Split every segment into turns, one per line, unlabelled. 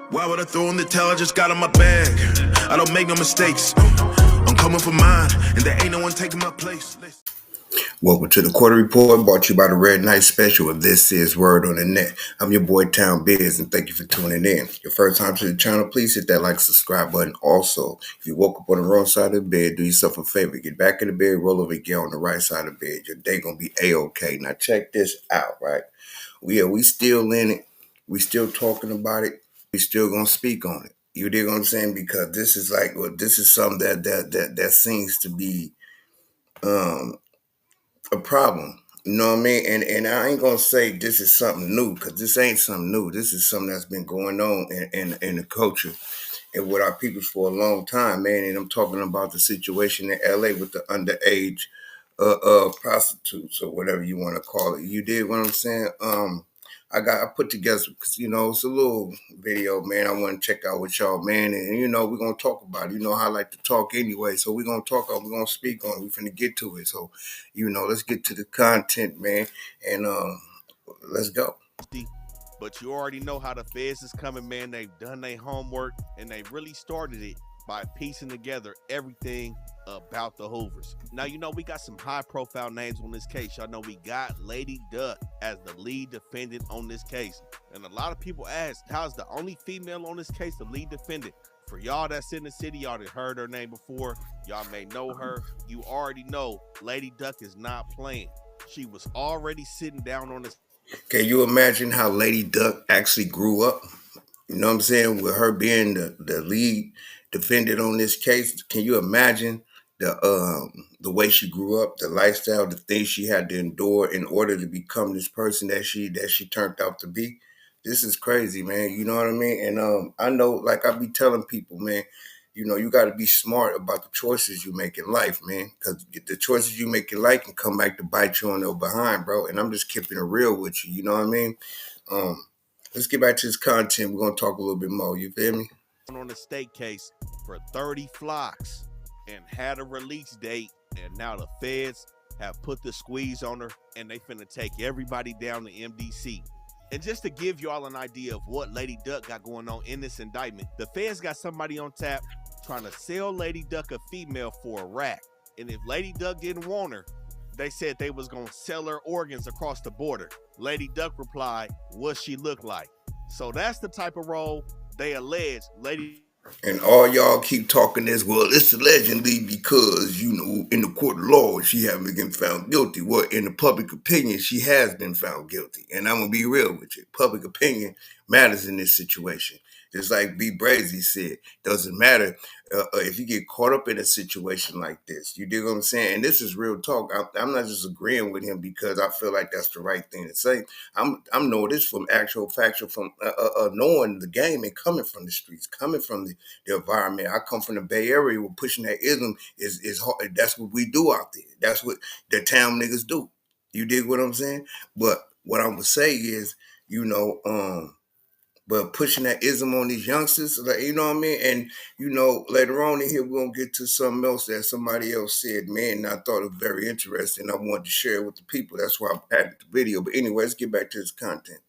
Why would I throw in the towel? I just got on my bag. I don't make no mistakes. I'm coming for mine, and there ain't no one taking my place.
Welcome to the Quarter Report, brought to you by the Red Knight Special, and this is Word on the Net. I'm your boy Town Biz, and thank you for tuning in. Your first time to the channel, please hit that like, subscribe button. Also, if you woke up on the wrong side of the bed, do yourself a favor. Get back in the bed, roll over, get on the right side of the bed. Your day gonna be A-okay. Now check this out, right? We still in it. We still talking about it. We still gonna speak on it. You dig what I'm saying? Because this is like, well, this is something that seems to be a problem. You know what I mean? And I ain't gonna say this is something new, because this ain't something new. This is something that's been going on in the culture and with our peoples for a long time, man. And I'm talking about the situation in LA with the underage prostitutes, or whatever you want to call it. You did what I'm saying? I put together, because it's a little video, man. I want to check out with y'all, man, and we're gonna talk about it. You know how I like to talk anyway, so we're gonna talk on, we're gonna speak on it. We're finna get to it. So, let's get to the content, man, and let's go.
But you already know how the feds is coming, man. They've done their homework, and they really started it by piecing together everything about the Hoovers. Now, we got some high-profile names on this case. Y'all know we got Lady Duck as the lead defendant on this case. And a lot of people ask, how's the only female on this case the lead defendant? For y'all that's in the city, y'all that heard her name before, y'all may know her. You already know Lady Duck is not playing. She was already sitting down on this.
Can you imagine how Lady Duck actually grew up? You know what I'm saying? With her being the lead defendant on this case, can you imagine the way she grew up, the lifestyle, the things she had to endure in order to become this person that she turned out to be? This is crazy, man. You know what I mean? And I know, like I be telling people, man, you got to be smart about the choices you make in life, man, because the choices you make in life can come back to bite you on the behind, bro. And I'm just keeping it real with you. You know what I mean? Um, let's get back to this content. We're gonna talk a little bit more. You feel me?
On the state case for 30 flocks and had a release date, and now the feds have put the squeeze on her, and they finna take everybody down to MDC. And just to give y'all an idea of what Lady Duck got going on in this indictment, the feds got somebody on tap trying to sell Lady Duck a female for a rack. And if Lady Duck didn't want her, they said they was gonna sell her organs across the border. Lady Duck replied, what she look like? So that's the type of role they allege Lady.
And all y'all keep talking this, well, it's allegedly because, in the court of law, she hasn't been found guilty. Well, in the public opinion, she has been found guilty. And I'm going to be real with you. Public opinion matters in this situation. Just like B. Brazy said, doesn't matter if you get caught up in a situation like this. You dig what I'm saying? And this is real talk. I'm not just agreeing with him because I feel like that's the right thing to say. I'm knowing this from actual factual, from knowing the game and coming from the streets, coming from the environment. I come from the Bay Area where pushing that ism is hard. That's what we do out there. That's what the town niggas do. You dig what I'm saying? But what I'm gonna say is, but pushing that ism on these youngsters, like, you know what I mean? And, later on in here, we're going to get to something else that somebody else said, man, and I thought it was very interesting. I wanted to share it with the people. That's why I added the video. But anyway, let's get back to this content.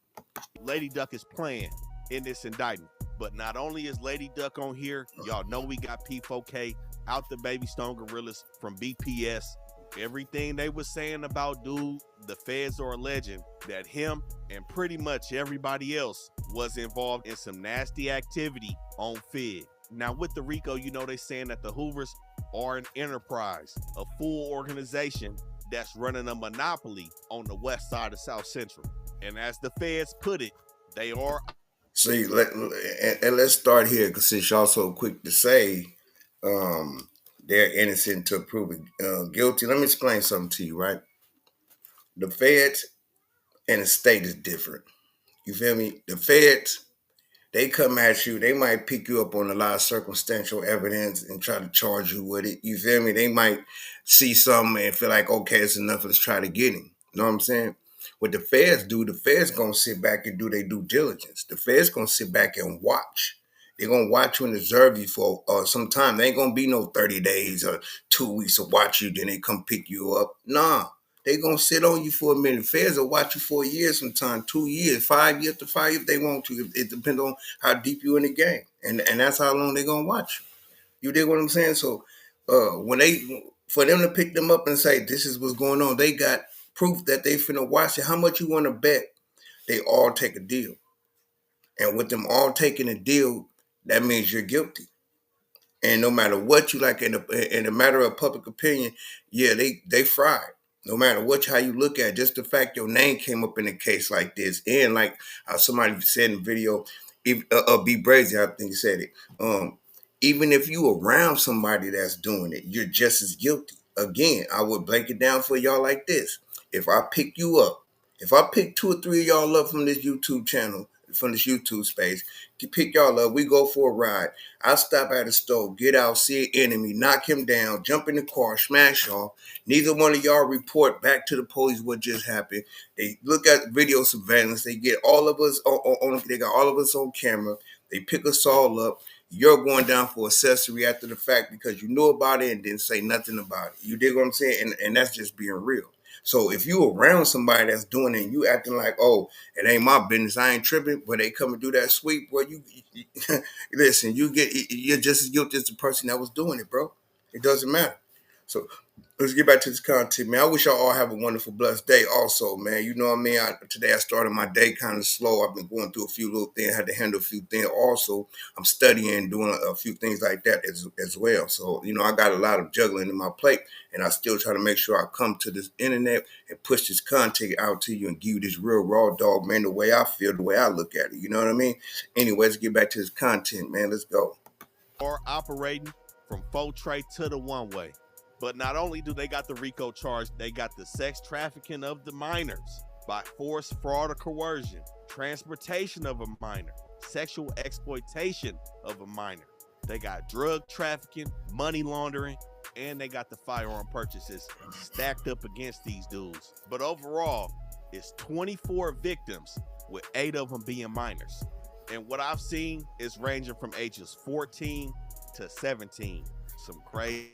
Lady Duck is playing in this indictment. But not only is Lady Duck on here, y'all know we got P4K out the Baby Stone Gorillas from BPS. Everything they was saying about dude, the feds are alleging that him and pretty much everybody else was involved in some nasty activity on Fed. Now with the RICO, they saying that the Hoovers are an enterprise, a full organization that's running a monopoly on the west side of South Central. And as the feds put it, they are.
See, let's start here, because since y'all so quick to say they're innocent until proven guilty, let me explain something to you, right? The feds and the state is different. You feel me? The feds, they come at you, they might pick you up on a lot of circumstantial evidence and try to charge you with it. You feel me? They might see something and feel like, okay, it's enough, let's try to get him. You know what I'm saying? What the feds do, the feds gonna sit back and do their due diligence. The feds gonna sit back and watch. They're gonna watch you and observe you for some time. There ain't gonna be no 30 days or 2 weeks to watch you, then they come pick you up. Nah. They gonna sit on you for a minute. Feds will watch you for a year sometime, 2 years, 5 years to 5 if they want to. It depends on how deep you in the game. And that's how long they gonna watch you. You dig what I'm saying? So when they for them to pick them up and say this is what's going on, they got proof that they finna watch it. How much you wanna bet they all take a deal? And with them all taking a deal, that means you're guilty. And no matter what you like in a matter of public opinion, yeah, they fried. No matter what how you look at it, just the fact your name came up in a case like this, and like how somebody said in the video, if be brazy, I think he said it. Even if you around somebody that's doing it, you're just as guilty. Again, I would break it down for y'all like this. If I pick you up, if I pick 2 or 3 of y'all up from this YouTube channel, from this YouTube space, to pick y'all up, we go for a ride. I stop at a store, get out, see an enemy, knock him down, jump in the car, smash off. Neither one of y'all report back to the police what just happened. They look at video surveillance. They get all of us on they got all of us on camera. They pick us all up. You're going down for accessory after the fact because you knew about it and didn't say nothing about it. You dig what I'm saying? And that's just being real. So if you around somebody that's doing it and you acting like, oh, it ain't my business, I ain't tripping, but they come and do that sweep, boy, you listen, you're just as guilty as the person that was doing it, bro. It doesn't matter. So let's get back to this content, man. I wish y'all all have a wonderful, blessed day also, man. You know what I mean? Today I started my day kind of slow. I've been going through a few little things, had to handle a few things. Also, I'm studying, doing a few things like that as well. So, you know, I got a lot of juggling in my plate, and I still try to make sure I come to this internet and push this content out to you and give you this real raw dog, man, the way I feel, the way I look at it. You know what I mean? Anyway, let's get back to this content, man. Let's go.
Or operating from full tray to the one way. But not only do they got the RICO charge, they got the sex trafficking of the minors by force, fraud, or coercion, transportation of a minor, sexual exploitation of a minor. They got drug trafficking, money laundering, and they got the firearm purchases stacked up against these dudes. But overall, it's 24 victims, with 8 of them being minors. And what I've seen is ranging from ages 14 to 17. Some crazy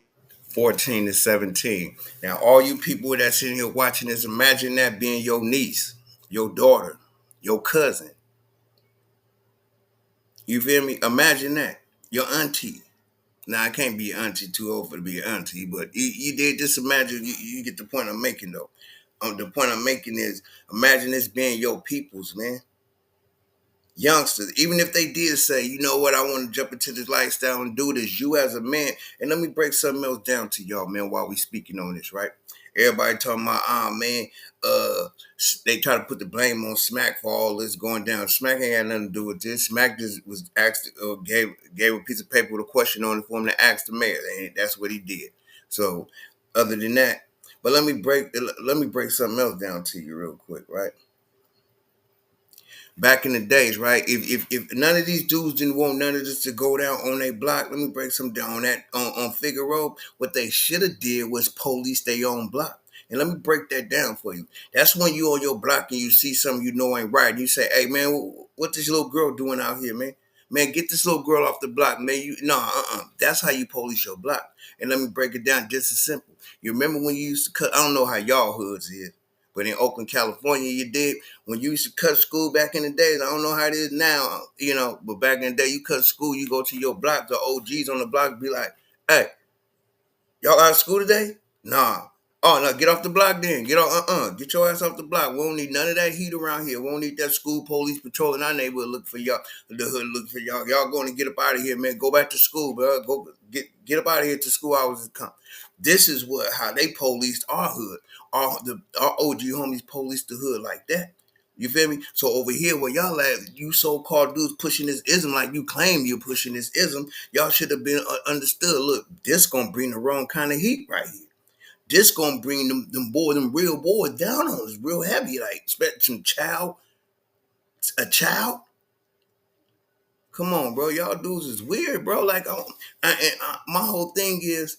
14 to 17. Now, all you people that's sitting here watching this, imagine that being your niece, your daughter, your cousin. You feel me? Imagine that. Your auntie. Now, I can't be an auntie too old to be an auntie, but you did just imagine, you get the point I'm making, though. The point I'm making is, imagine this being your peoples, man. Youngsters, even if they did say, you know what, I want to jump into this lifestyle and do this, you as a man, and let me break something else down to y'all, man, while we speaking on this, right? Everybody talking about, man, they try to put the blame on Smack for all this going down. Smack ain't got nothing to do with this. Smack just was asked, gave a piece of paper with a question on it for him to ask the mayor, and that's what he did. So, other than that, but let me break something else down to you real quick, right? Back in the days, right? If none of these dudes didn't want none of this to go down on their block, let me break some down on that on Figueroa. What they should have did was police their own block. And let me break that down for you. That's when you on your block and you see something you know ain't right. And you say, hey man, what this little girl doing out here, man? Man, get this little girl off the block, man. That's how you police your block. And let me break it down just as simple. You remember when you used to cut, I don't know how y'all hoods is, but in Oakland, California, you did. When you used to cut school back in the days, I don't know how it is now, but back in the day, you cut school, you go to your block, the OGs on the block be like, hey, y'all out of school today? Nah. Oh, no, get off the block then. Get your ass off the block. We don't need none of that heat around here. We don't need that school police patrolling our neighborhood looking for y'all. The hood looking for y'all. Y'all going to get up out of here, man. Go back to school, bro. Go get up out of here till school hours is come. This is how they policed our hood. Our OG homies policed the hood like that. You feel me? So over here, where y'all at, you so-called dudes pushing this ism like you claim you're pushing this ism, y'all should have been understood. Look, this gonna bring the wrong kind of heat right here. This gonna bring them real boys down on us real heavy. Like, expect a child. Come on, bro. Y'all dudes is weird, bro. Like, my whole thing is,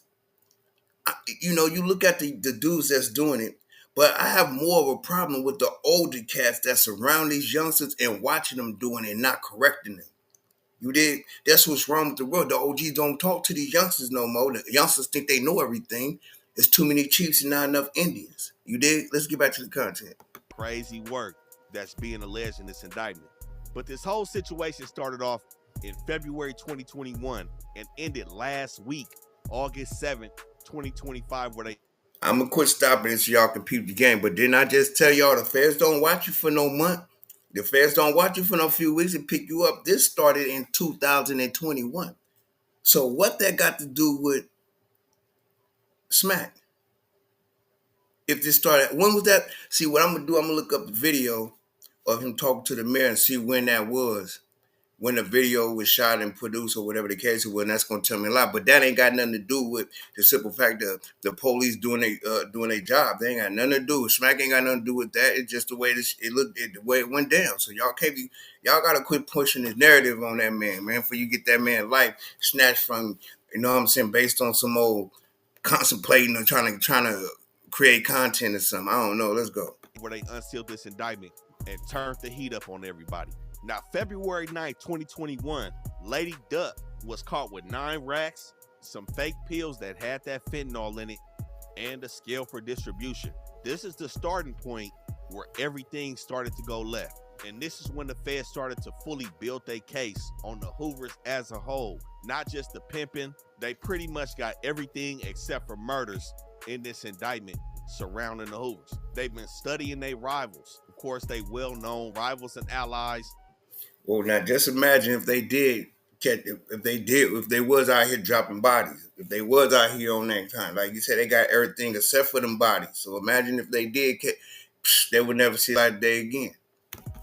you look at the dudes that's doing it, but I have more of a problem with the older cats that surround these youngsters and watching them doing it and not correcting them. You did. That's what's wrong with the world. The OGs don't talk to these youngsters no more. The youngsters think they know everything. There's too many chiefs and not enough Indians. You dig? Let's get back to the content.
Crazy work that's being alleged in this indictment. But this whole situation started off in February 2021 and ended last week, August 7th, 2025, where they
I'm gonna quit stopping it so y'all can peep the game. But didn't I just tell y'all the feds don't watch you for no month? The feds don't watch you for no few weeks and pick you up. This started in 2021. So what that got to do with Smack? If this started, when was that? See, what I'm gonna do, I'm gonna look up the video of him talking to the mayor and see when that was. When the video was shot and produced or whatever the case was, and that's gonna tell me a lot. But that ain't got nothing to do with the simple fact that the police doing a job. They ain't got nothing to do with Smack. Ain't got nothing to do with that. It's just the way it looked, the way it went down. So y'all gotta quit pushing this narrative on that man. For you get that man life snatched from, you know what I'm saying, based on some old contemplating or trying to create content or something. I don't know. Let's go.
where they unsealed this indictment and turned the heat up on everybody. Now, February 9th, 2021, Lady Duck was caught with 9 racks, some fake pills that had that fentanyl in it, and a scale for distribution. This is the starting point where everything started to go left. And this is when the feds started to fully build their case on the Hoovers as a whole, not just the pimping. They pretty much got everything except for murders in this indictment surrounding the Hoovers. They've been studying their rivals. Of course, they well-known rivals and allies.
Well, now just imagine if they did catch, if they was out here dropping bodies, if they was out here on that time, like you said, they got everything except for them bodies. So imagine if they did catch, they would never see light of day again.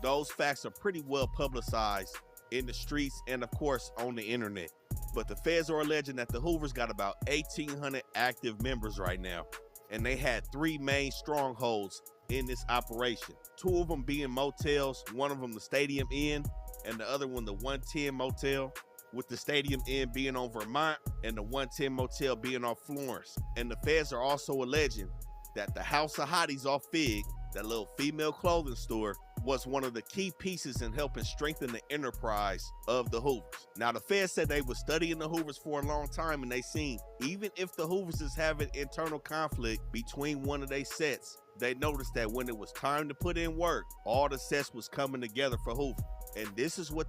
Those facts are pretty well publicized in the streets and, of course, on the internet. But the feds are alleging that the Hoovers got about 1,800 active members right now, and they had 3 main strongholds in this operation. 2 of them being motels, one of them the Stadium Inn, and the other one the 110 Motel, with the Stadium Inn being on Vermont and the 110 Motel being off Florence. And the feds are also alleging that the House of Hotties off Fig, that little female clothing store, was one of the key pieces in helping strengthen the enterprise of the Hoovers. Now, the feds said they were studying the Hoovers for a long time, and they seen even if the Hoovers is having internal conflict between one of their sets, they noticed that when it was time to put in work, all the sets was coming together for Hoover. And this is what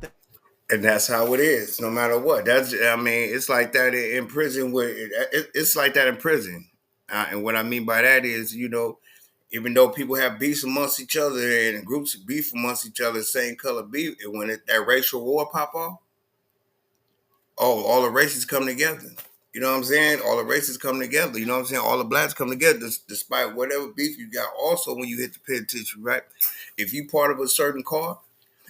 And that's how it is, no matter what. It's like that in prison. It's like that in prison. And what I mean by that is, even though people have beefs amongst each other and groups of beef amongst each other, same color beef, and when that racial war pop off, all the races come together. You know what I'm saying? All the races come together. You know what I'm saying? All the blacks come together despite whatever beef you got. Also, when you hit the penitentiary, right? If you part of a certain car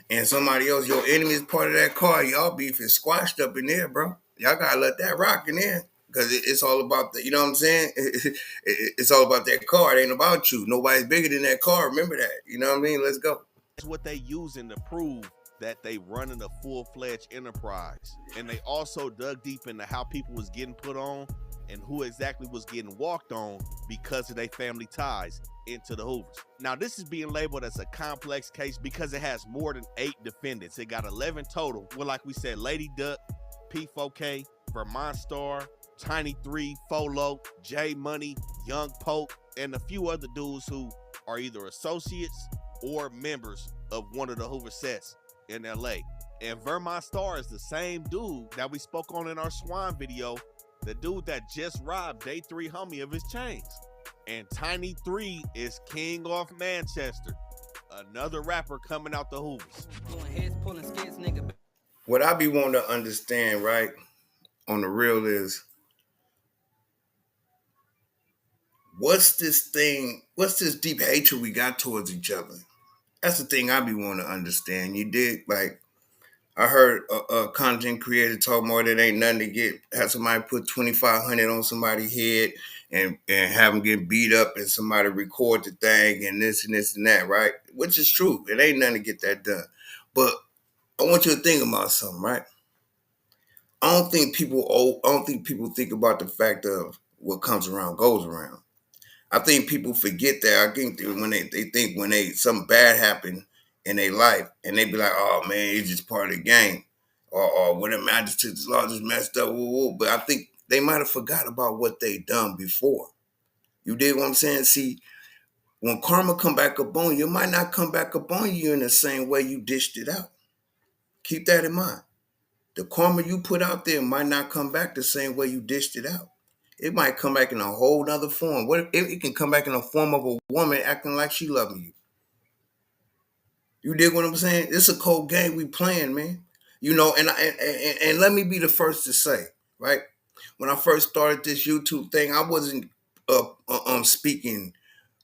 and somebody else, your enemy is part of that car, y'all beef is squashed up in there, bro. Y'all gotta let that rock in there. Because it's all about the, you know what I'm saying? It's all about that car. It ain't about you. Nobody's bigger than that car. Remember that. You know what I mean? Let's go.
that's what they using to prove that they running a full-fledged enterprise. And they also dug deep into how people was getting put on and who exactly was getting walked on because of their family ties into the Hoovers. Now, this is being labeled as a complex case because it has more than 8 defendants. It got 11 total. Well, like we said, Lady Duck, P4K, Vermont Star, Tiny 3, Folo, J Money, Young Pope, and a few other dudes who are either associates or members of one of the Hoover sets in LA. And Vermont Star is the same dude that we spoke on in our Swan video, the dude that just robbed Day 3 homie of his chains. And Tiny 3 is King off Manchester, another rapper coming out the Hoovers.
What I be wanting to understand, right, on the real is, what's this deep hatred we got towards each other? That's the thing I be wanting to understand. You dig? Like, I heard a content creator talk more that ain't nothing to have somebody put 2,500 on somebody's head and have them get beat up and somebody record the thing and this and this and that, right? Which is true. It ain't nothing to get that done. But I want you to think about something, right? I don't think people think about the fact of what comes around goes around. I think people forget that. I think that when they think when something bad happen in their life and they be like, oh man, it's just part of the game. Or when the magistrate's law just messed up, woo, woo. But I think they might have forgot about what they done before. You dig what I'm saying? See, when karma come back up on you, it might not come back up on you in the same way you dished it out. Keep that in mind. The karma you put out there might not come back the same way you dished it out. It might come back in a whole nother form. What if it can come back in the form of a woman acting like she loving you? You dig what I'm saying? It's a cold game we playing, man. You know, and let me be the first to say, right? When I first started this YouTube thing, I wasn't speaking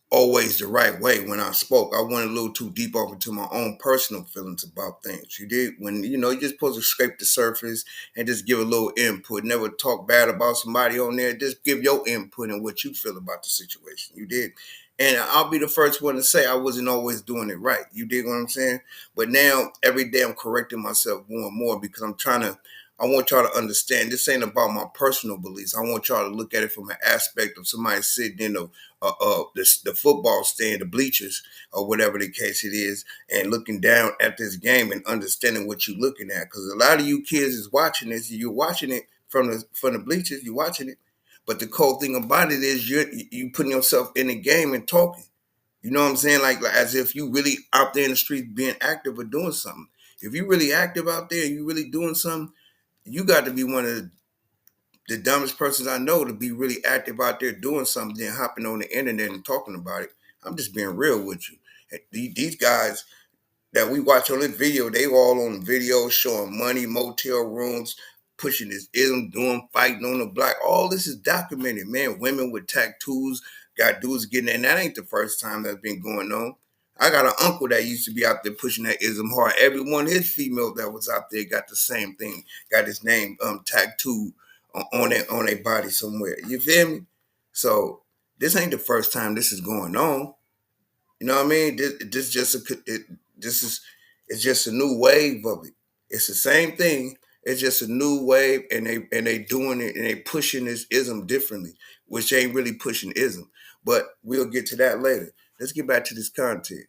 always the right way when I spoke. I went a little too deep off into my own personal feelings about things. You did when you're just supposed to scrape the surface and just give a little input. Never talk bad about somebody on there. Just give your input and what you feel about the situation. You did. And I'll be the first one to say I wasn't always doing it right. You dig what I'm saying? But now every day I'm correcting myself more and more because I want y'all to understand this ain't about my personal beliefs. I want y'all to look at it from an aspect of somebody sitting in the football stand, the bleachers, or whatever the case it is, and looking down at this game and understanding what you're looking at. Because a lot of you kids is watching this. You're watching it from the bleachers. You're watching it. But the cool thing about it is you putting yourself in the game and talking. You know what I'm saying? Like as if you really out there in the streets being active or doing something. If you really active out there and you really doing something, you got to be one of the dumbest persons I know to be really active out there doing something, then hopping on the internet and talking about it. I'm just being real with you. These guys that we watch on this video, they all on the video showing money, motel rooms, pushing this ism, doing fighting on the block. All this is documented, man. Women with tattoos, got dudes getting in. That ain't the first time that's been going on. I got an uncle that used to be out there pushing that ism hard. Every one of his females that was out there got the same thing, got his name tattooed on their body somewhere. You feel me? So this ain't the first time this is going on. You know what I mean? It's just a new wave of it. It's the same thing. It's just a new wave, and they doing it and they pushing this ism differently, which ain't really pushing ism. But we'll get to that later. Let's get back to this content.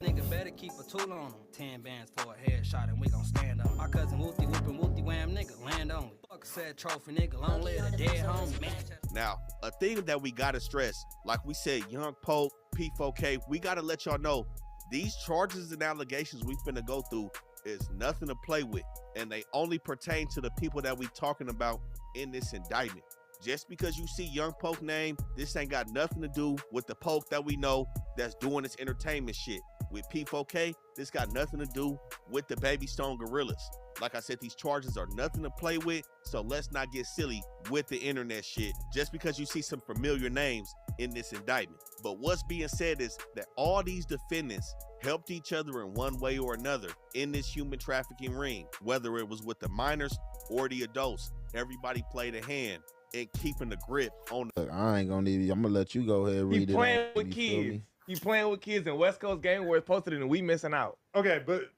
Nigga better keep a tool on him. 10 bands for a headshot and we gon' stand up. My cousin Whoopty whoopin' Whoopty wham nigga, land on me. Fuck said trophy nigga, long live the dead homie.
Now, a thing that we gotta stress, like we said, Young Pope, P4K, we gotta let y'all know these charges and allegations we finna go through is nothing to play with, and they only pertain to the people that we talking about in this indictment. Just because you see Young Poke name, this ain't got nothing to do with the Poke that we know that's doing this entertainment shit. With P4K, this got nothing to do with the Baby Stone Gorillas. Like I said, these charges are nothing to play with, so let's not get silly with the internet shit just because you see some familiar names in this indictment. But what's being said is that all these defendants helped each other in one way or another in this human trafficking ring, whether it was with the minors or the adults. Everybody played a hand in keeping the grip on.
Look, I ain't gonna need you. I'm gonna let you go ahead and read it.
Playing with kids. You playing with kids in West Coast game where it's posted and we missing out.
Okay, but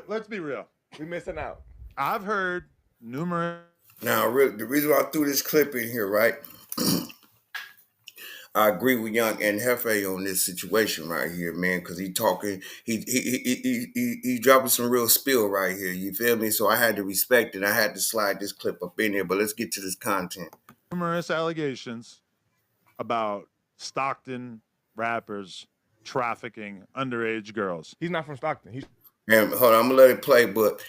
let's be real.
We missing out.
I've heard numerous.
Now, the reason why I threw this clip in here, right? I agree with Young and Hefe on this situation right here, man, because he talking, he dropping some real spill right here. You feel me? So I had to respect it. I had to slide this clip up in here. But let's get to this content.
Numerous allegations about Stockton rappers trafficking underage girls.
He's not from Stockton.
And hold on, I'm gonna let it play. But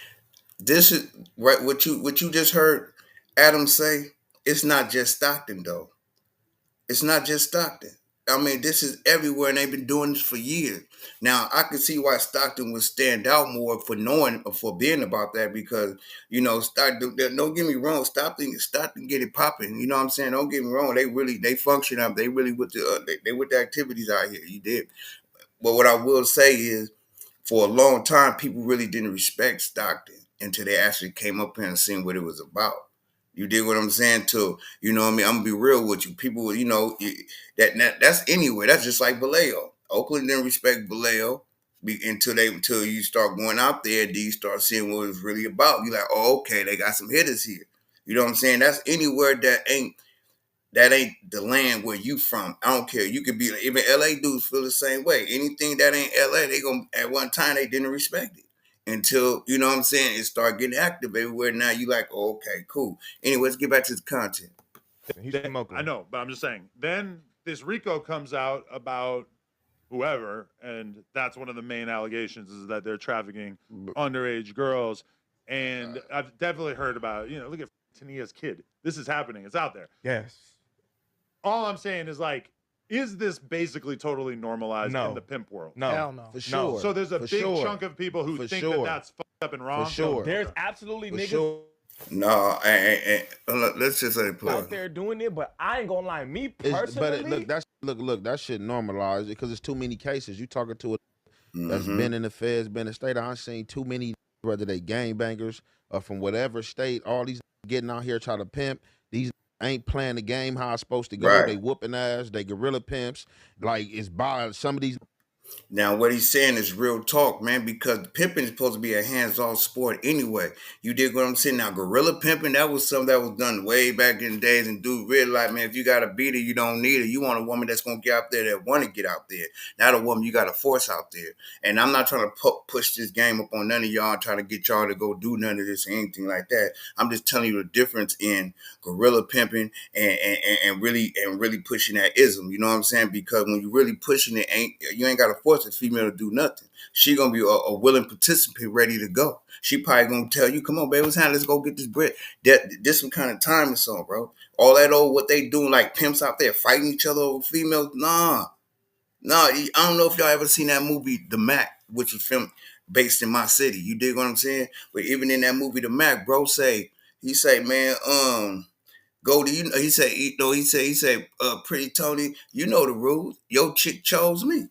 this is right. What you just heard Adam say. It's not just Stockton though. It's not just Stockton. I mean, this is everywhere, and they've been doing this for years. Now, I can see why Stockton would stand out more for being about that because, Stockton, don't get me wrong, Stockton get it popping. You know what I'm saying? Don't get me wrong. They function up. They really with the activities out here. You did. But what I will say is, for a long time, people really didn't respect Stockton until they actually came up here and seen what it was about. You dig what I'm saying? Too, you know what I mean? I'm gonna be real with you. People, that's anywhere. That's just like Vallejo. Oakland didn't respect Vallejo until you start going out there. Do you start seeing what it's really about? You're like, oh, okay, they got some hitters here. You know what I'm saying? That's anywhere that ain't the land where you from. I don't care. You could be even LA dudes feel the same way. Anything that ain't LA, they gonna at one time they didn't respect it. Until, you know what I'm saying, it start getting active everywhere. Now you like, oh, okay, cool. Anyway, let's get back to the content.
He's from Oakland.
I know, but I'm just saying. Then this RICO comes out about whoever, and that's one of the main allegations is that they're trafficking underage girls. And I've definitely heard about, look at Tania's kid. This is happening. It's out there.
Yes.
All I'm saying is like, is this basically totally normalized in the pimp world?
No.
Hell no.
For sure.
So there's a
For
big
sure.
chunk of people who
For
think
sure.
that that's fucked up and wrong.
For sure.
There's absolutely
For
niggas
sure.
No, and let's just say,
out there doing it, but I ain't gonna lie. Me personally,
Look, that shit normalize it because it's too many cases. You talking to a that's been in the feds, been in the state. I've seen too many, whether they gangbangers or from whatever state, all these getting out here trying to pimp. These ain't playing the game how it's supposed to go.
Right.
They whooping ass. They guerrilla pimps. Like it's by some of these.
Now, what he's saying is real talk, man, because pimping is supposed to be a hands-off sport anyway. You dig what I'm saying? Now, gorilla pimping, that was something that was done way back in the days, and dude realized, man, if you got a beater, you don't need it. You want a woman that's going to get out there that want to get out there, not a woman you got to force out there. And I'm not trying to push this game up on none of y'all, trying to get y'all to go do none of this or anything like that. I'm just telling you the difference in gorilla pimping and really pushing that ism. You know what I'm saying? Because when you really pushing it, you ain't got to force a female to do nothing. She gonna be a willing participant, ready to go. She probably gonna tell you, "Come on, baby, it's time. Let's go get this bread." This some kind of time or so, bro. All that old what they doing, like pimps out there fighting each other over females. Nah. I don't know if y'all ever seen that movie, The Mac, which was filmed based in my city. You dig what I'm saying? But even in that movie, The Mac, bro, he say, man, go to you. He say, pretty Tony, you know the rules. Your chick chose me.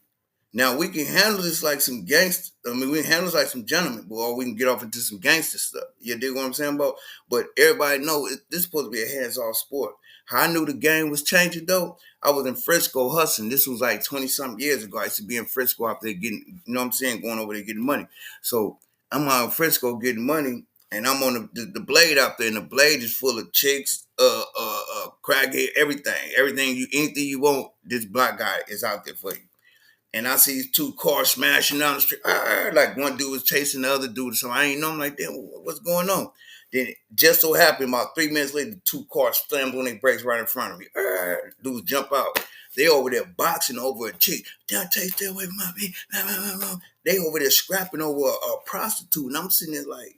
Now we can handle this like some gangster. We can handle this like some gentlemen, or we can get off into some gangster stuff. You dig what I'm saying about? But everybody know this is supposed to be a hands-off sport. How I knew the game was changing though, I was in Frisco hustling. This was like 20-something years ago. I used to be in Frisco out there getting, you know what I'm saying, going over there getting money. So I'm out in Frisco getting money, and I'm on the blade out there, and the blade is full of chicks, crackhead, anything you want, this black guy is out there for you. And I see these two cars smashing down the street. Like one dude was chasing the other dude. So I ain't know. I'm like, damn, what's going on? Then it just so happened about 3 minutes later, the two cars slammed on their brakes right in front of me. Dudes jump out. They over there boxing over a chick. Dante, stay away from me. They over there scrapping over a prostitute. And I'm sitting there like,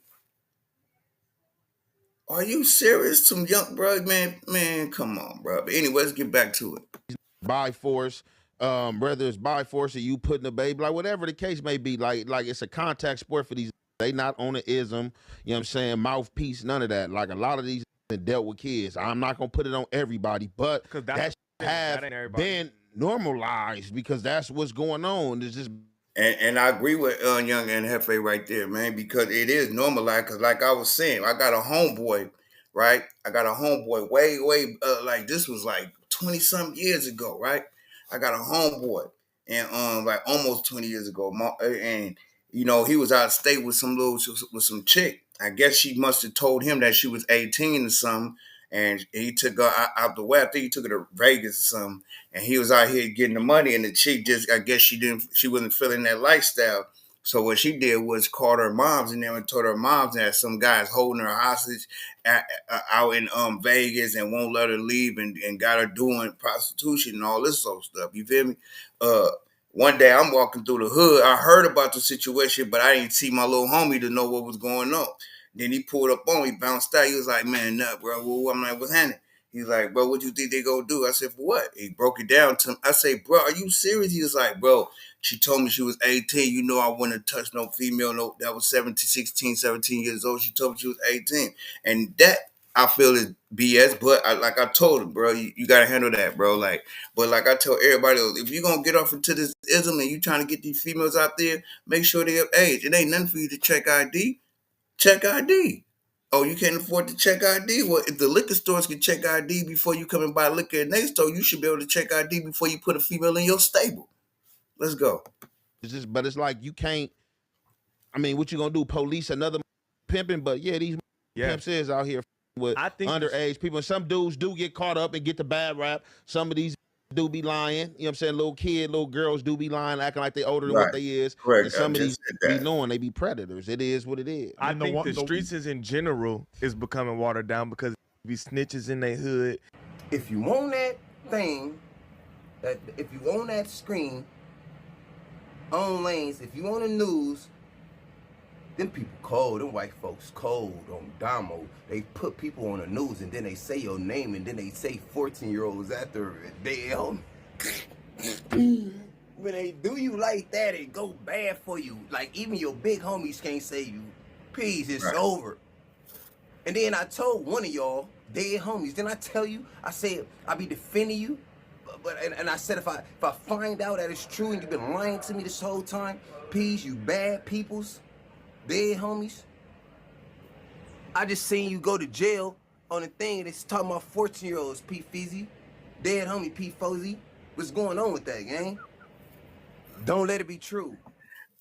are you serious? Some young bro, man, come on, bro. But anyway, let's get back to it.
By force, whether it's by force or you putting a baby, like whatever the case may be, like it's a contact sport for these. They not on the ism, you know what I'm saying, mouthpiece, none of that. Like a lot of these dealt with kids. I'm not gonna put it on everybody, but that have been normalized because that's what's going on. It's just.
And I agree with Young and Hefe right there, man, because it is normalized. Because like I was saying, I got a homeboy, right? I got a homeboy way, like this was like 20-something years ago, right? I got a homeboy, and like almost 20 years ago, and you know he was out of state with some chick. I guess she must have told him that she was 18 or something, and he took her out the way. I think he took her to Vegas or something, and he was out here getting the money. And the chick I guess she wasn't feeling that lifestyle. So what she did was called her moms and then told her moms that some guy's holding her hostage out in Vegas and won't let her leave and got her doing prostitution and all this sort of stuff. You feel me? One day I'm walking through the hood. I heard about the situation, but I didn't see my little homie to know what was going on. Then he pulled up on me, bounced out. He was like, man, nut, bro. Well, I'm like, what's happening? He's like, bro, what you think they gonna do? I said, for what? He broke it down to him. I say, bro, are you serious? He was like, bro, she told me she was 18. You know I wouldn't touch no female that was 17 years old. She told me she was 18. And that, I feel, is BS. But like I told him, bro, you got to handle that, bro. But like I tell everybody else, if you're going to get off into this ism and you trying to get these females out there, make sure they have age. It ain't nothing for you to check ID. Check ID. Oh, you can't afford to check ID? Well, if the liquor stores can check ID before you come and buy liquor in their store, you should be able to check ID before you put a female in your stable. Let's go.
But it's like you can't. I mean, what you gonna do? Police another pimping? But yeah, these pimps is out here with underage people. And some dudes do get caught up and get the bad rap. Some of these do be lying. You know what I'm saying? Little girls do be lying, acting like they older than what they is.
Correct.
And some of these be knowing they be predators. It is what it is.
I think the streets in general is becoming watered down because be snitches in their hood.
If you want that thing,
If you on that screen, on lanes, if you on the news, them people cold, them white folks cold on Damo. They put people on the news and then they say your name and then they say 14-year-olds after they when they do you like that, it go bad for you. Like even your big homies can't say you, peace, it's
Right.
over. And then I told one of y'all, dead homies, then I tell you, I said, I be defending you. And I said, if I find out that it's true and you've been lying to me this whole time, peace, you bad peoples, dead homies. I just seen you go to jail on a thing that's talking about 14-year-olds, P. Feezy. Dead homie, P. Fozy. What's going on with that, gang? Don't let it be true.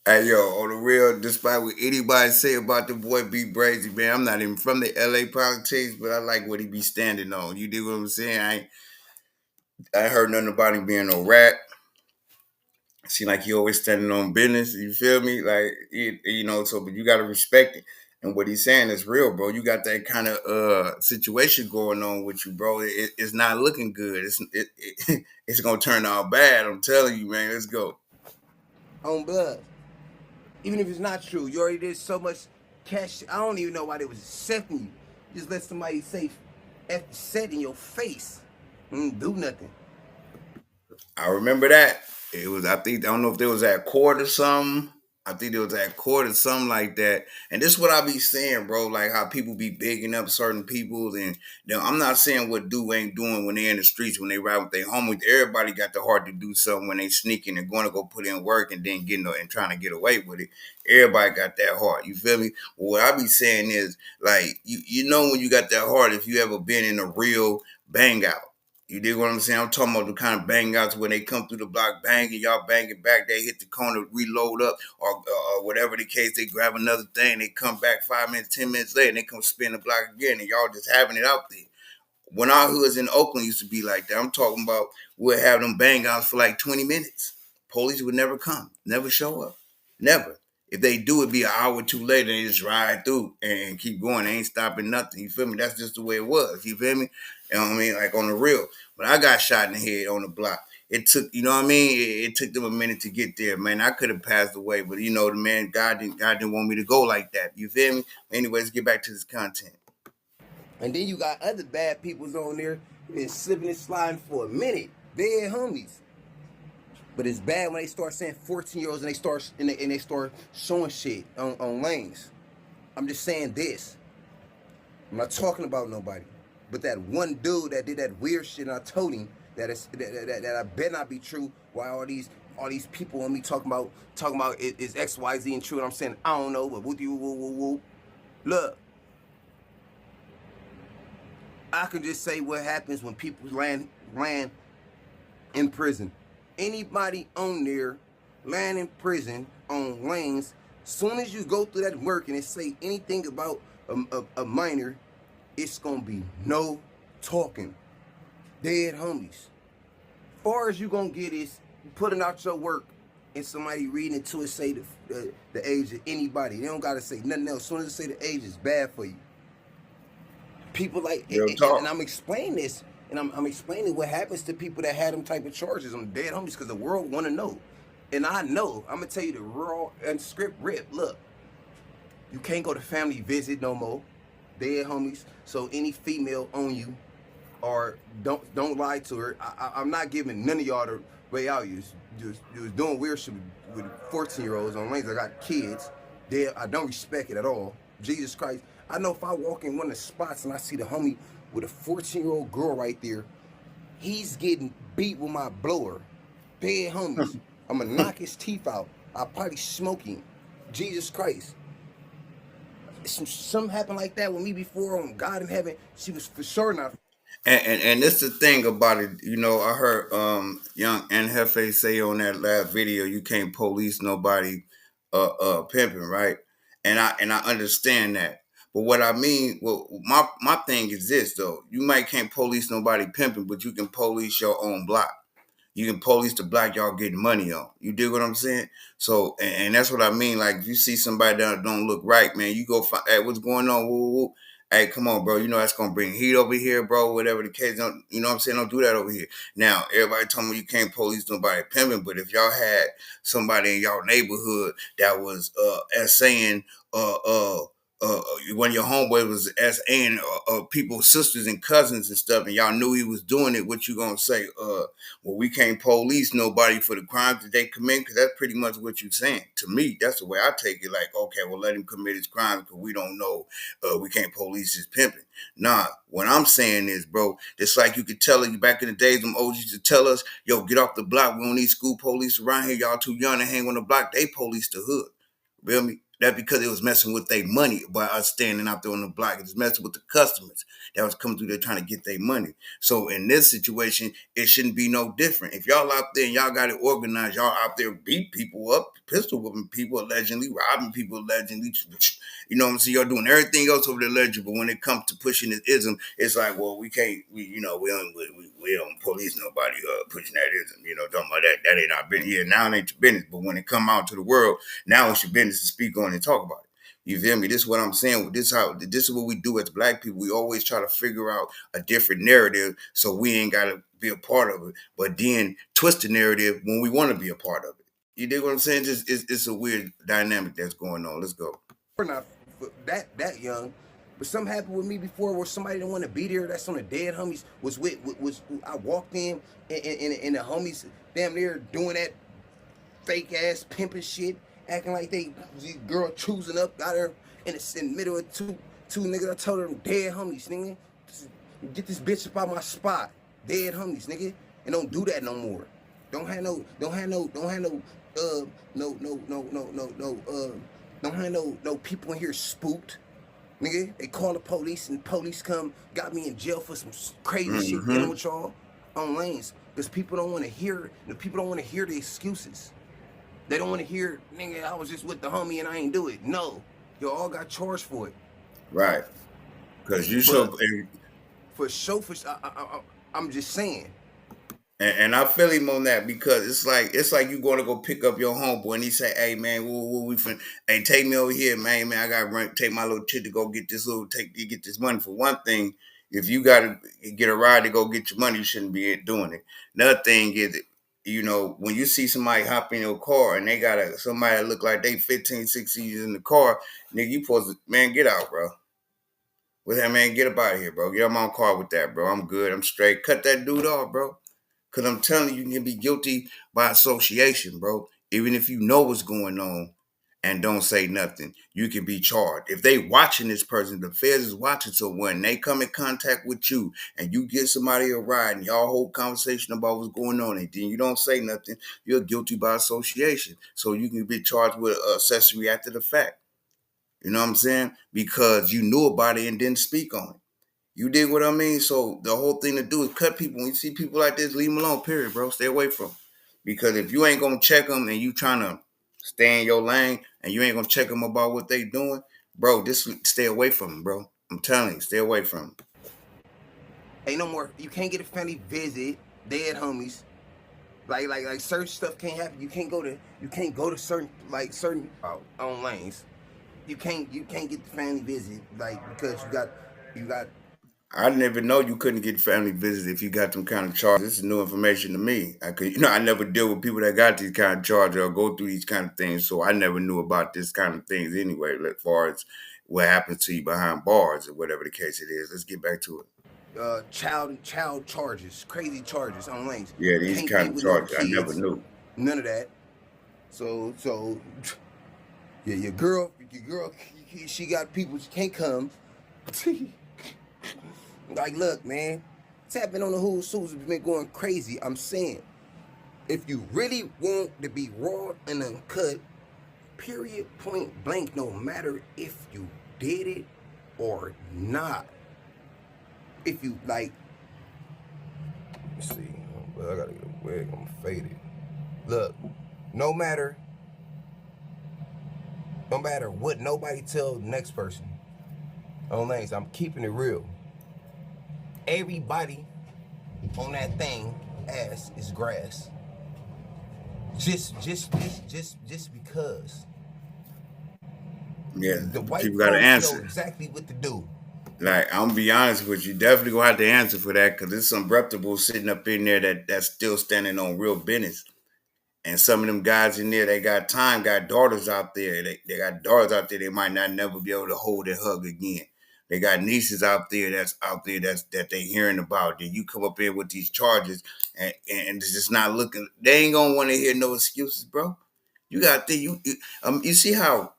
Hey yo, on the real, despite what anybody say about the boy B Brazy, man, I'm not even from the LA politics, but I like what he be standing on. You dig what I'm saying? I ain't heard nothing about him being no rat. Seem like he always standing on business. You feel me? Like so, but you gotta respect it. And what he's saying is real, bro. You got that kind of situation going on with you, bro. It's not looking good. It's gonna turn out bad. I'm telling you, man. Let's go.
On blood. Even if it's not true, you already did so much cash. I don't even know why they was accepting you. Just let somebody say F set in your face. Do nothing.
I remember that. It was, I don't know if there was at court or something. I think there was at court or something like that. And this is what I be saying, bro. Like how people be bigging up certain people. And I'm not saying what dude ain't doing when they in the streets, when they ride with their homies. Everybody got the heart to do something when they sneaking and going to go put in work and then getting and trying to get away with it. Everybody got that heart. You feel me? But what I be saying is, like, you know when you got that heart, if you ever been in a real bang out. You dig what I'm saying? I'm talking about the kind of bang outs when they come through the block banging, y'all banging back, they hit the corner, reload up, or whatever the case, they grab another thing, they come back 5 minutes, 10 minutes later, and they come spin the block again, and y'all just having it out there. When our hoods in Oakland used to be like that, I'm talking about we'll have them bang outs for like 20 minutes. Police would never come, never show up, never. If they do, it'd be an hour or two later, they just ride through and keep going. They ain't stopping nothing. You feel me? That's just the way it was. You feel me? You know what I mean? Like on the real. When I got shot in the head on the block, it took, you know what I mean? It took them a minute to get there, man. I could have passed away, but you know, the man, God didn't want me to go like that. You feel me? Anyways, get back to this content.
And then you got other bad peoples on there been slipping and sliding for a minute. Dead homies. But it's bad when they start saying 14-year-olds and they start showing shit on lanes. I'm just saying this. I'm not talking about nobody. But that one dude that did that weird shit, and I told him that I better not be true. Why all these people on me talking about is XYZ and true, and I'm saying I don't know, but woo. Look, I can just say what happens when people land in prison. Anybody on there land in prison on lanes, soon as you go through that work and it say anything about a minor, it's gonna be no talking. Dead homies. Far as you gonna get is putting out your work and somebody reading it to it say the age of anybody. They don't gotta say nothing else. As soon as it say the age, it's bad for you. People like,
Real
and
talk.
I'm explaining this, and I'm explaining what happens to people that had them type of charges on dead homies because the world want to know. And I know, I'm gonna tell you the raw and script rip. Look, you can't go to family visit no more, dead homies. So any female on you, or don't lie to her. I'm not giving none of y'all the way out. You was doing weird shit with 14-year-olds on lanes. I got kids. I don't respect it at all. Jesus Christ. I know if I walk in one of the spots and I see the homie with a 14-year-old girl right there, he's getting beat with my blower. Dead homies. I'm gonna knock his teeth out. I'll probably smoke him. Jesus Christ. Something happened like that with me before on God in heaven. She was for sure not.
And this the thing about it, you know, I heard young Jefe say on that last video, you can't police nobody pimping, right? And I understand that. But what I mean, well, my thing is this though. You might can't police nobody pimping, but you can police your own block. You can police the block y'all getting money on. You dig what I'm saying? So, and that's what I mean. Like, if you see somebody that don't look right, man, you go find, hey, what's going on? Woo, woo, woo. Hey, come on, bro. You know that's gonna bring heat over here, bro. Whatever the case, don't you know what I'm saying? Don't do that over here. Now, everybody told me you can't police nobody pimping, but if y'all had somebody in y'all neighborhood that was saying one of your homeboys was saying people's sisters and cousins and stuff, and y'all knew he was doing it, what you gonna say? Well, we can't police nobody for the crimes that they commit, because that's pretty much what you're saying. To me, that's the way I take it. Like, okay, well, let him commit his crimes because we don't know. We can't police his pimping. Nah, what I'm saying is, bro, it's like you could tell you back in the days, them OGs used to tell us, yo, get off the block. We don't need school police around here. Y'all too young to hang on the block. They police the hood. Feel me? That because it was messing with their money by us standing out there on the block. It was messing with the customers that was coming through there trying to get their money. So in this situation, it shouldn't be no different. If y'all out there and y'all got it organized, y'all out there beat people up, pistol whipping people allegedly, robbing people allegedly, you know what I'm saying? Y'all doing everything else over the ledger, but when it comes to pushing this ism, it's like, well, we can't, we don't police nobody pushing that ism, talking about that. That ain't our business. Yeah, now it ain't your business, but when it come out to the world, now it's your business to speak on and talk about it. You feel me? This is what I'm saying. This is what we do as black people. We always try to figure out a different narrative so we ain't got to be a part of it, but then twist the narrative when we want to be a part of it. You dig what I'm saying? Just it's a weird dynamic that's going on. Let's go.
We're not that young, but something happened with me before where somebody didn't want to be there. That's on the dead homies. Was I walked in and the homies damn near doing that fake ass pimping shit, acting like they girl choosing up, got her in the middle of two niggas. I told them dead homies, nigga. Get this bitch up out my spot. Dead homies, nigga. And don't do that no more. Don't have no people in here spooked. Nigga, they call the police and police come, got me in jail for some crazy shit dealing with y'all on lanes. Because people don't want to hear, the excuses. They don't want to hear, nigga, I was just with the homie and I ain't do it. No, you all got charged for it.
Right. Because you show.
For sure, I'm just saying.
And I feel him on that because it's like you going to go pick up your homeboy and he say, hey man, hey, take me over here, man. I gotta take my little chick to go get get this money. For one thing, if you gotta get a ride to go get your money, you shouldn't be doing it. Another thing is, when you see somebody hop in your car and they got somebody that look like they 15, 16 years in the car, nigga, you supposed to, man, get out, bro. With that, man, get up out of here, bro. Get out my car with that, bro. I'm good. I'm straight. Cut that dude off, bro. Because I'm telling you, you can be guilty by association, bro. Even if you know what's going on and don't say nothing, you can be charged. If they watching this person, the feds is watching, so when they come in contact with you and you get somebody a ride and y'all hold conversation about what's going on and then you don't say nothing, you're guilty by association. So you can be charged with accessory after the fact. You know what I'm saying? Because you knew about it and didn't speak on it. You dig what I mean? So the whole thing to do is cut people. When you see people like this, leave them alone, period, bro. Stay away from them. Because if you ain't going to check them and you trying to stay in your lane and you ain't going to check them about what they doing, bro, just stay away from them, bro. I'm telling you, stay away from them.
Ain't no more. You can't get a family visit, dead homies. Like certain stuff can't happen. You can't go to certain on lanes. You can't get the family visit because you got.
I didn't even know you couldn't get family visits if you got them kind of charges. This is new information to me. I never deal with people that got these kind of charges or go through these kind of things, so I never knew about this kind of things anyway, as far as what happens to you behind bars or whatever the case it is. Let's get back to it.
Child charges, crazy charges on lanes.
Yeah, these kind of charges, I never knew.
None of that. So yeah, your girl, she got people she can't come. Like, look, man, tapping on the who's been going crazy. I'm saying, if you really want to be raw and uncut, period, point blank, no matter if you did it or not. If you let's see, well, I gotta get a wig, I'm faded. Look, no matter what nobody tell the next person on lanes, I'm keeping it real. Everybody on that thing ass is grass. Just because.
Yeah,
The white
people got to
folks
answer.
know exactly what to do.
Like, I'm gonna be honest with you, definitely gonna have to answer for that because there's some reputables sitting up in there that's still standing on real business. And some of them guys in there, they got time, got daughters out there. They got daughters out there they might not never be able to hold and hug again. They got nieces out there that they hearing about. Then you come up in with these charges and it's just not looking. They ain't gonna want to hear no excuses, bro. You got to you see how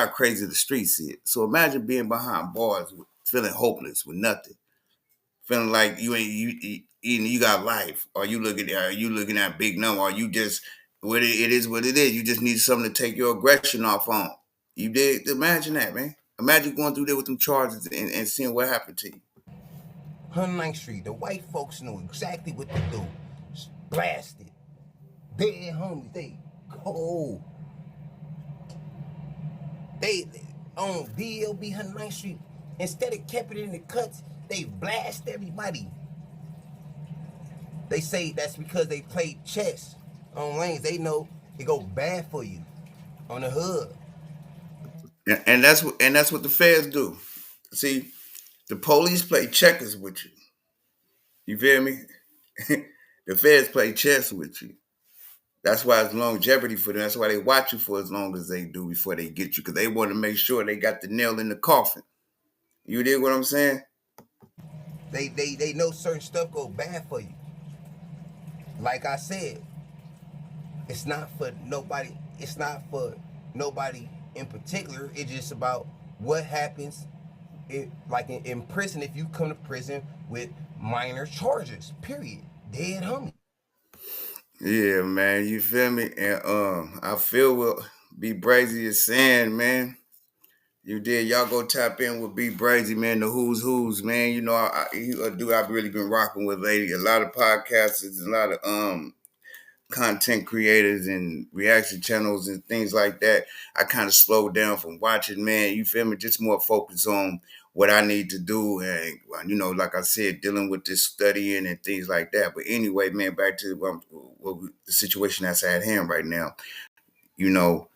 crazy the streets is. So imagine being behind bars, feeling hopeless with nothing, feeling like you got life, or you looking at big number, or you just it is what it is. You just need something to take your aggression off on. You did imagine that, man. Imagine going through there with them charges and seeing what happened to you.
109th Street, the white folks know exactly what to do. Blasted. Dead homies, they cold. They on DLB 109th Street, instead of keeping it in the cuts, they blast everybody. They say that's because they played chess on lanes. They know it go bad for you on the hood.
And that's what the feds do. See, the police play checkers with you. You feel me? The feds play chess with you. That's why it's longevity for them. That's why they watch you for as long as they do before they get you, because they want to make sure they got the nail in the coffin. You dig what I'm saying?
They know certain stuff go bad for you. Like I said, it's not for nobody. It's not for nobody in particular. It's just about what happens. Like in prison, if you come to prison with minor charges, period. Dead homie.
Yeah, man. You feel me? And I feel what B Brazy is saying, man. You did. Y'all go tap in with B Brazy, man. The who's, man. You know, he a dude I've really been rocking with lately. A lot of podcasters, a lot of content creators and reaction channels and things like that. I kind of slowed down from watching, man. You feel me? Just more focus on what I need to do. And, you know, like I said, dealing with this studying and things like that. But anyway, man, back to the situation that's at hand right now. You know,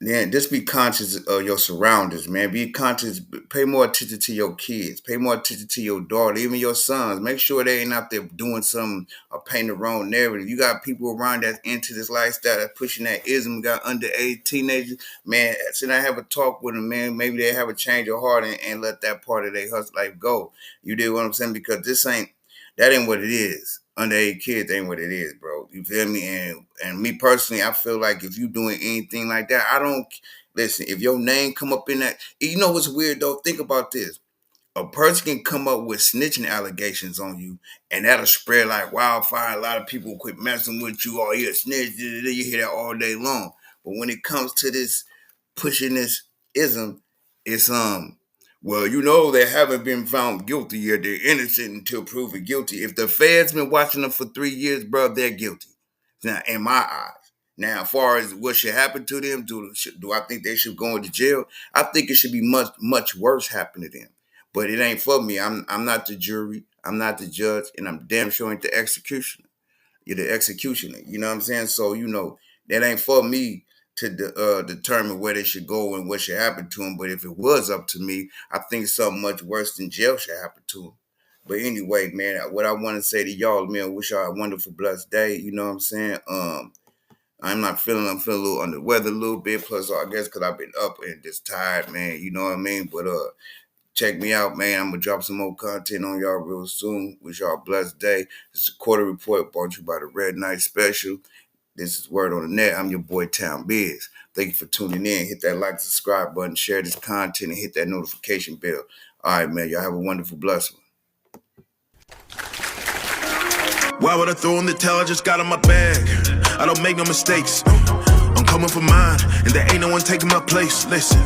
yeah, just be conscious of your surroundings, man. Be conscious. Pay more attention to your kids. Pay more attention to your daughter, even your sons. Make sure they ain't out there doing something or painting the wrong narrative. You got people around that's into this lifestyle, that's pushing that ism. Got underage teenagers, man. Should I have a talk with them, man? Maybe they have a change of heart and let that part of their hustle life go. You did what I'm saying? Because that ain't what it is. Underage kids ain't what it is, bro. You feel me? And me personally, I feel like if you doing anything like that, I don't listen. If your name come up in that, you know what's weird though? Think about this. A person can come up with snitching allegations on you, and that'll spread like wildfire. A lot of people quit messing with you. Oh, you're a snitch. You hear that all day long. But when it comes to this pushing this ism, it's well, you know, they haven't been found guilty yet. They're innocent until proven guilty. If the Fed's been watching them for 3 years, bro, they're guilty. Now, in my eyes. Now, as far as what should happen to them, do I think they should go into jail? I think it should be much, much worse happen to them. But it ain't for me. I'm not the jury. I'm not the judge, and I'm damn sure ain't the executioner. You're the executioner. You know what I'm saying? So, you know, that ain't for me to determine where they should go and what should happen to them. But if it was up to me, I think something much worse than jail should happen to them. But anyway, man, what I want to say to y'all, man, wish y'all a wonderful, blessed day. You know what I'm saying? I'm feeling a little under the weather a little bit. Plus, I guess because I've been up and just tired, man. You know what I mean? But check me out, man. I'm going to drop some more content on y'all real soon. Wish y'all a blessed day. It's a quarter report brought to you by the Red Night Special. This is Word on the Net. I'm your boy, Town Biz. Thank you for tuning in. Hit that like, subscribe button, share this content, and hit that notification bell. All right, man. Y'all have a wonderful, blessed one.
Why would I throw in the towel? I just got in my bag. I don't make no mistakes. I'm coming for mine, and there ain't no one taking my place. Listen.